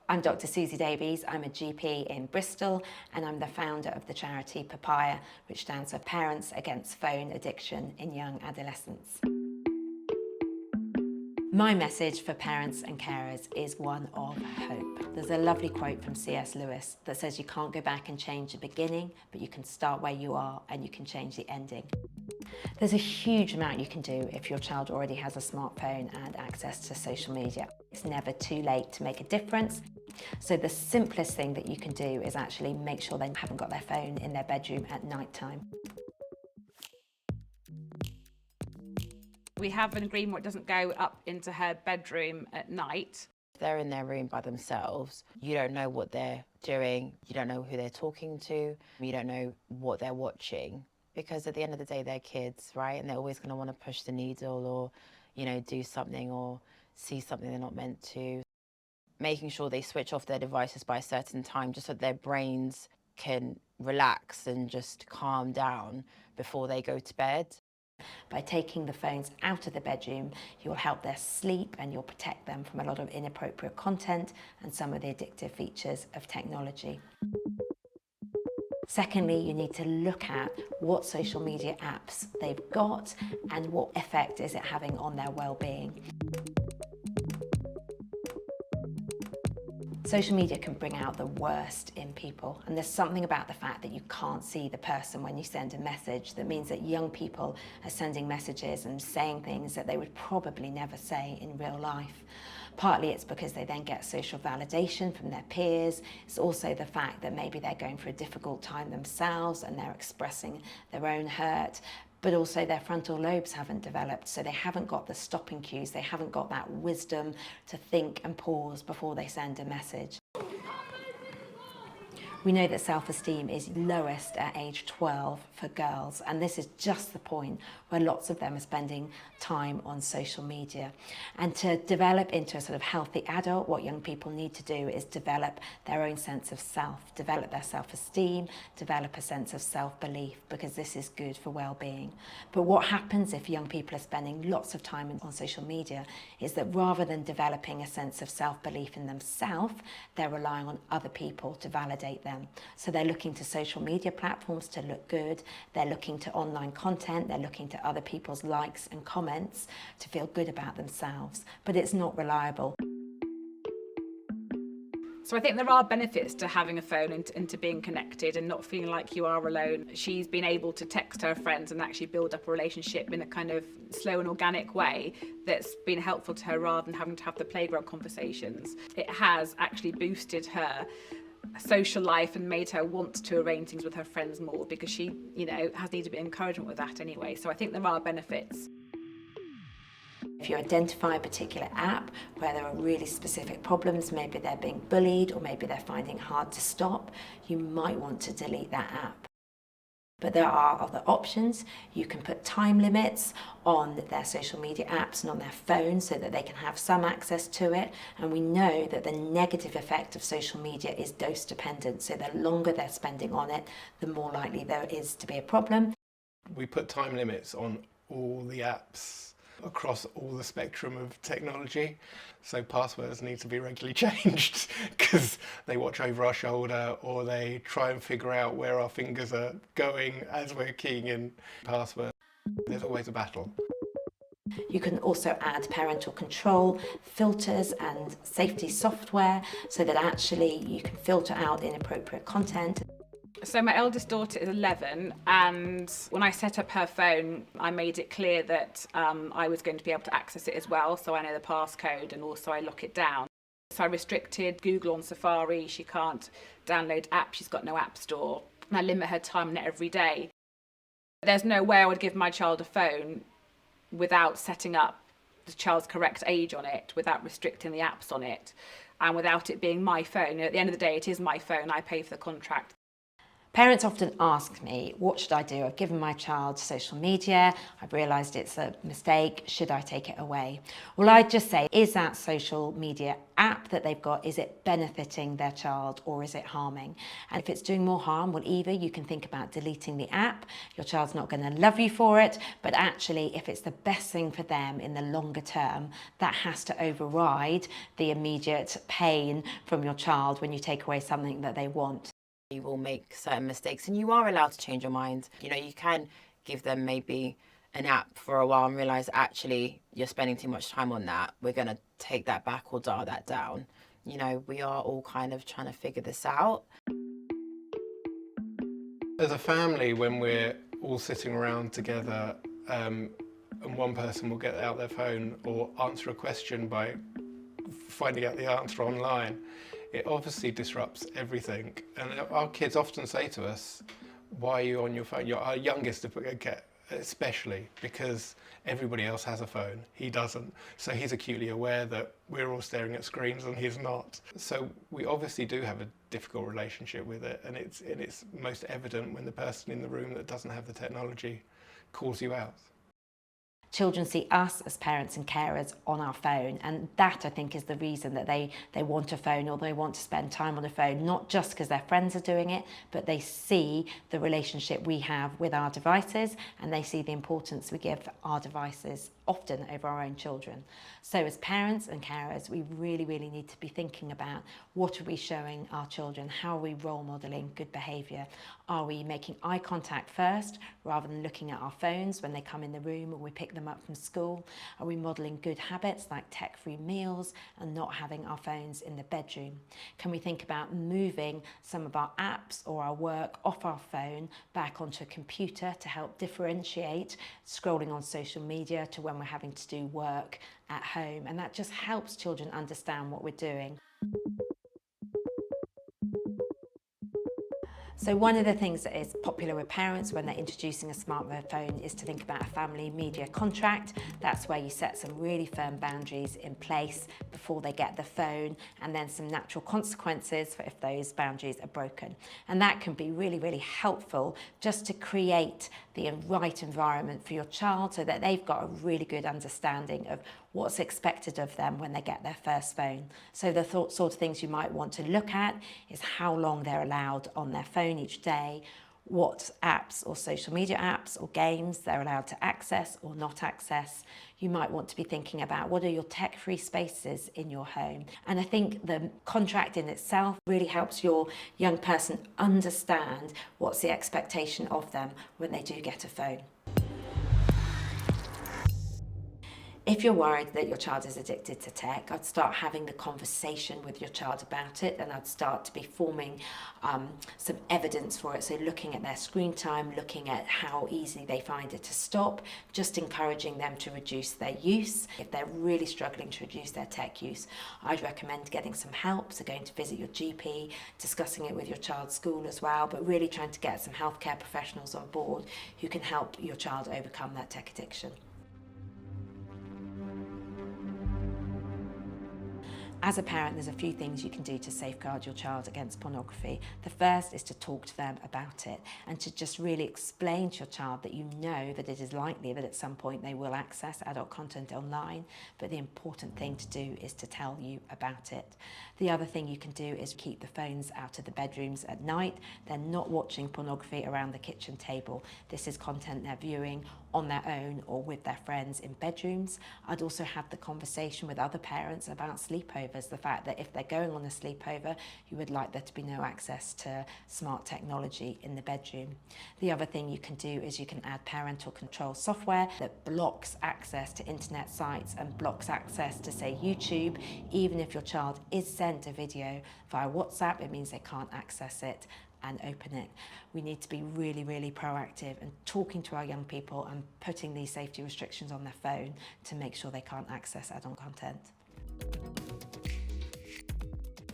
I'm Dr. Susie Davies. I'm a GP in Bristol, and I'm the founder of the charity Papaya, which stands for Parents Against Phone Addiction in Young Adolescents. My message for parents and carers is one of hope. There's a lovely quote from C.S. Lewis that says you can't go back and change the beginning, but you can start where you are and you can change the ending. There's a huge amount you can do if your child already has a smartphone and access to social media. It's never too late to make a difference. So the simplest thing that you can do is actually make sure they haven't got their phone in their bedroom at night time. We have an agreement where it doesn't go up into her bedroom at night. If they're in their room by themselves, you don't know what they're doing, you don't know who they're talking to, you don't know what they're watching. Because at the end of the day, they're kids, right? And they're always going to want to push the needle or, do something or see something they're not meant to. Making sure they switch off their devices by a certain time just so their brains can relax and just calm down before they go to bed. By taking the phones out of the bedroom, you'll help their sleep and you'll protect them from a lot of inappropriate content and some of the addictive features of technology. Secondly, you need to look at what social media apps they've got and what effect is it having on their well-being. Social media can bring out the worst in people, and there's something about the fact that you can't see the person when you send a message that means that young people are sending messages and saying things that they would probably never say in real life. Partly it's because they then get social validation from their peers. It's also the fact that maybe they're going through a difficult time themselves and they're expressing their own hurt. But also their frontal lobes haven't developed, so they haven't got the stopping cues, they haven't got that wisdom to think and pause before they send a message. We know that self-esteem is lowest at age 12 for girls, and this is just the point where lots of them are spending time on social media. And to develop into a sort of healthy adult, what young people need to do is develop their own sense of self, develop their self-esteem, develop a sense of self-belief, because this is good for well-being. But what happens if young people are spending lots of time on social media is that rather than developing a sense of self-belief in themselves, they're relying on other people to validate them. So they're looking to social media platforms to look good, they're looking to online content, they're looking to other people's likes and comments to feel good about themselves, but it's not reliable. So I think there are benefits to having a phone and to being connected and not feeling like you are alone. She's been able to text her friends and actually build up a relationship in a kind of slow and organic way that's been helpful to her rather than having to have the playground conversations. It has actually boosted her social life and made her want to arrange things with her friends more because she, has needed a bit of encouragement with that anyway. So I think there are benefits. If you identify a particular app where there are really specific problems, maybe they're being bullied or maybe they're finding it hard to stop, you might want to delete that app. But there are other options. You can put time limits on their social media apps and on their phone so that they can have some access to it. And we know that the negative effect of social media is dose dependent. So the longer they're spending on it, the more likely there is to be a problem. We put time limits on all the apps across all the spectrum of technology. So passwords need to be regularly changed because they watch over our shoulder or they try and figure out where our fingers are going as we're keying in passwords. There's always a battle. You can also add parental control, filters and safety software so that actually you can filter out inappropriate content. So my eldest daughter is 11, and when I set up her phone, I made it clear that I was going to be able to access it as well, so I know the passcode, and also I lock it down. So I restricted Google on Safari, she can't download apps, she's got no app store, and I limit her time on it every day. There's no way I would give my child a phone without setting up the child's correct age on it, without restricting the apps on it, and without it being my phone. At the end of the day, it is my phone, I pay for the contract. Parents often ask me, what should I do? I've given my child social media, I've realised it's a mistake, should I take it away? Well, I'd just say, is that social media app that they've got, is it benefiting their child or is it harming? And if it's doing more harm, well, either you can think about deleting the app, your child's not going to love you for it, but actually if it's the best thing for them in the longer term, that has to override the immediate pain from your child when you take away something that they want. You will make certain mistakes and you are allowed to change your mind. You know, you can give them maybe an app for a while and realise actually you're spending too much time on that. We're going to take that back or dial that down. You know, we are all kind of trying to figure this out. As a family, when we're all sitting around together and one person will get out their phone or answer a question by finding out the answer online, it obviously disrupts everything. And our kids often say to us, why are you on your phone? Our youngest especially, because everybody else has a phone, he doesn't. So he's acutely aware that we're all staring at screens and he's not. So we obviously do have a difficult relationship with it, and it's most evident when the person in the room that doesn't have the technology calls you out. Children see us as parents and carers on our phone, and that I think is the reason that they want a phone or they want to spend time on a phone, not just because their friends are doing it, but they see the relationship we have with our devices and they see the importance we give our devices often over our own children. So as parents and carers, we really need to be thinking about what are we showing our children, how are we role modelling good behaviour? Are we making eye contact first rather than looking at our phones when they come in the room or we pick them up from school? Are we modelling good habits like tech-free meals and not having our phones in the bedroom? Can we think about moving some of our apps or our work off our phone back onto a computer to help differentiate scrolling on social media to when we're having to do work at home? And that just helps children understand what we're doing. So one of the things that is popular with parents when they're introducing a smartphone is to think about a family media contract. That's where you set some really firm boundaries in place before they get the phone, and then some natural consequences for if those boundaries are broken. And that can be really helpful just to create the right environment for your child so that they've got a really good understanding of what's expected of them when they get their first phone. So the sort of things you might want to look at is how long they're allowed on their phone each day, what apps or social media apps or games they're allowed to access or not access. You might want to be thinking about what are your tech-free spaces in your home. And I think the contract in itself really helps your young person understand what's the expectation of them when they do get a phone. If you're worried that your child is addicted to tech, I'd start having the conversation with your child about it, and I'd start to be forming some evidence for it. So looking at their screen time, looking at how easy they find it to stop, just encouraging them to reduce their use. If they're really struggling to reduce their tech use, I'd recommend getting some help. So going to visit your GP, discussing it with your child's school as well, but really trying to get some healthcare professionals on board who can help your child overcome that tech addiction. As a parent, there's a few things you can do to safeguard your child against pornography. The first is to talk to them about it and to just really explain to your child that you know that it is likely that at some point they will access adult content online, but the important thing to do is to tell you about it. The other thing you can do is keep the phones out of the bedrooms at night. They're not watching pornography around the kitchen table. This is content they're viewing on their own or with their friends in bedrooms. I'd also have the conversation with other parents about sleepovers, the fact that if they're going on a sleepover, you would like there to be no access to smart technology in the bedroom. The other thing you can do is you can add parental control software that blocks access to internet sites and blocks access to, say, YouTube. Even if your child is sent a video via WhatsApp, it means they can't access it and open it. We need to be really proactive and talking to our young people and putting these safety restrictions on their phone to make sure they can't access adult content.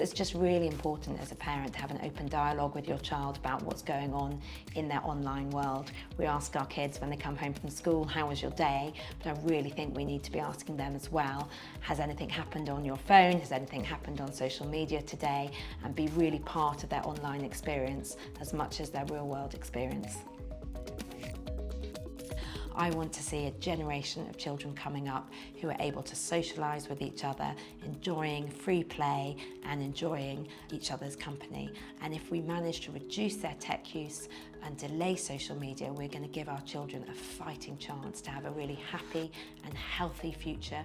So it's just really important as a parent to have an open dialogue with your child about what's going on in their online world. We ask our kids when they come home from school, how was your day? But I really think we need to be asking them as well, has anything happened on your phone? Has anything happened on social media today? And be really part of their online experience as much as their real world experience. I want to see a generation of children coming up who are able to socialise with each other, enjoying free play and enjoying each other's company. And if we manage to reduce their tech use and delay social media, we're going to give our children a fighting chance to have a really happy and healthy future.